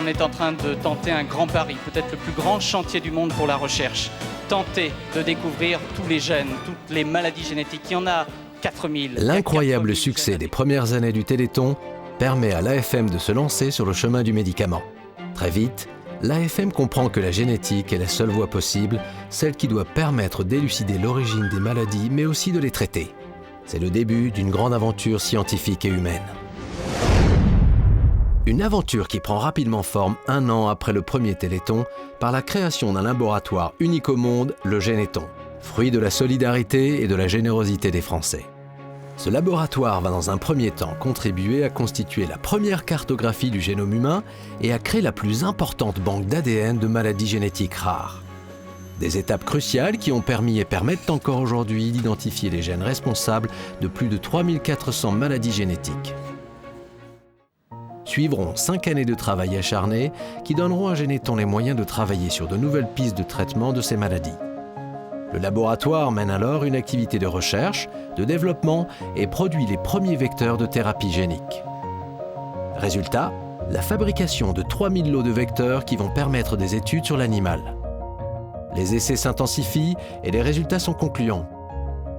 on est en train de tenter un grand pari, peut-être le plus grand chantier du monde pour la recherche. Tenter de découvrir tous les gènes, toutes les maladies génétiques. Il y en a 4000. L'incroyable succès des premières années du Téléthon permet à l'AFM de se lancer sur le chemin du médicament. Très vite, l'AFM comprend que la génétique est la seule voie possible, celle qui doit permettre d'élucider l'origine des maladies, mais aussi de les traiter. C'est le début d'une grande aventure scientifique et humaine. Une aventure qui prend rapidement forme 1 an après le premier Téléthon par la création d'un laboratoire unique au monde, le Généthon, fruit de la solidarité et de la générosité des Français. Ce laboratoire va dans un premier temps contribuer à constituer la première cartographie du génome humain et à créer la plus importante banque d'ADN de maladies génétiques rares. Des étapes cruciales qui ont permis et permettent encore aujourd'hui d'identifier les gènes responsables de plus de 3400 maladies génétiques. Suivront 5 années de travail acharné qui donneront à Généthon les moyens de travailler sur de nouvelles pistes de traitement de ces maladies. Le laboratoire mène alors une activité de recherche, de développement et produit les premiers vecteurs de thérapie génique. Résultat, la fabrication de 3000 lots de vecteurs qui vont permettre des études sur l'animal. Les essais s'intensifient et les résultats sont concluants.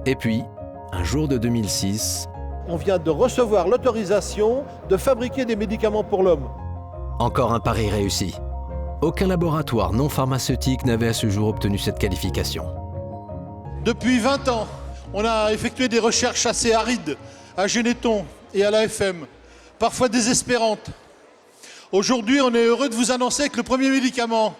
Et puis, un jour de 2006, on vient de recevoir l'autorisation de fabriquer des médicaments pour l'homme. Encore un pari réussi. Aucun laboratoire non pharmaceutique n'avait à ce jour obtenu cette qualification. Depuis 20 ans, on a effectué des recherches assez arides à Généthon et à l'AFM, parfois désespérantes. Aujourd'hui, on est heureux de vous annoncer que le premier médicament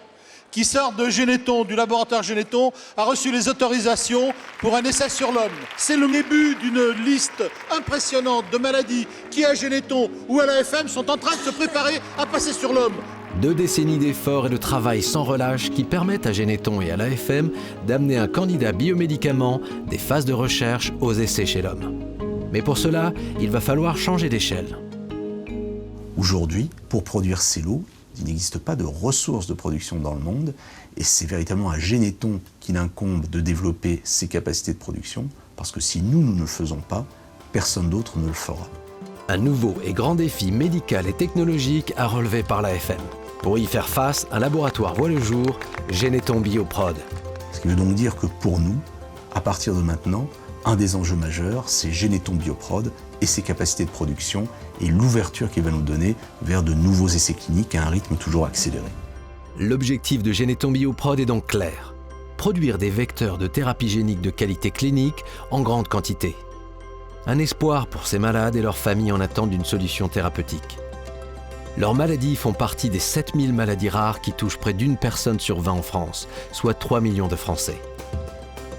qui sort de Généthon, du laboratoire Généthon, a reçu les autorisations pour un essai sur l'homme. C'est le début d'une liste impressionnante de maladies qui, à Généthon ou à l'AFM, sont en train de se préparer à passer sur l'homme. 2 décennies d'efforts et de travail sans relâche qui permettent à Généthon et à l'AFM d'amener un candidat biomédicament des phases de recherche aux essais chez l'homme. Mais pour cela, il va falloir changer d'échelle. Aujourd'hui, pour produire ces lots, il n'existe pas de ressources de production dans le monde et c'est véritablement à Généthon qu'il incombe de développer ses capacités de production parce que si nous ne le faisons pas, personne d'autre ne le fera. Un nouveau et grand défi médical et technologique à relever par l'AFM. Pour y faire face, un laboratoire voit le jour, Généthon Bioprod. Ce qui veut donc dire que pour nous, à partir de maintenant, un des enjeux majeurs, c'est Généthon Bioprod et ses capacités de production et l'ouverture qu'il va nous donner vers de nouveaux essais cliniques à un rythme toujours accéléré. L'objectif de Généthon Bioprod est donc clair. Produire des vecteurs de thérapie génique de qualité clinique en grande quantité. Un espoir pour ces malades et leurs familles en attente d'une solution thérapeutique. Leurs maladies font partie des 7000 maladies rares qui touchent près d'1 personne sur 20 en France, soit 3 millions de Français.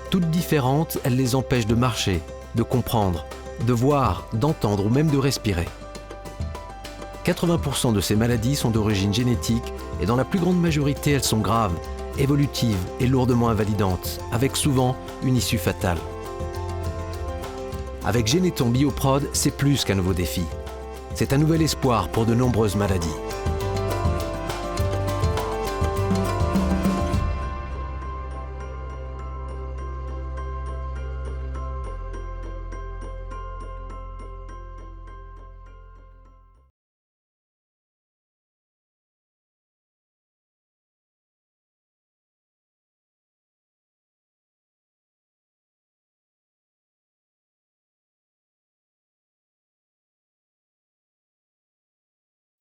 Toutes différentes, elles les empêchent de marcher, de comprendre, de voir, d'entendre ou même de respirer. 80% de ces maladies sont d'origine génétique et dans la plus grande majorité, elles sont graves, évolutives et lourdement invalidantes, avec souvent une issue fatale. Avec Généthon Bioprod, c'est plus qu'un nouveau défi. C'est un nouvel espoir pour de nombreuses maladies.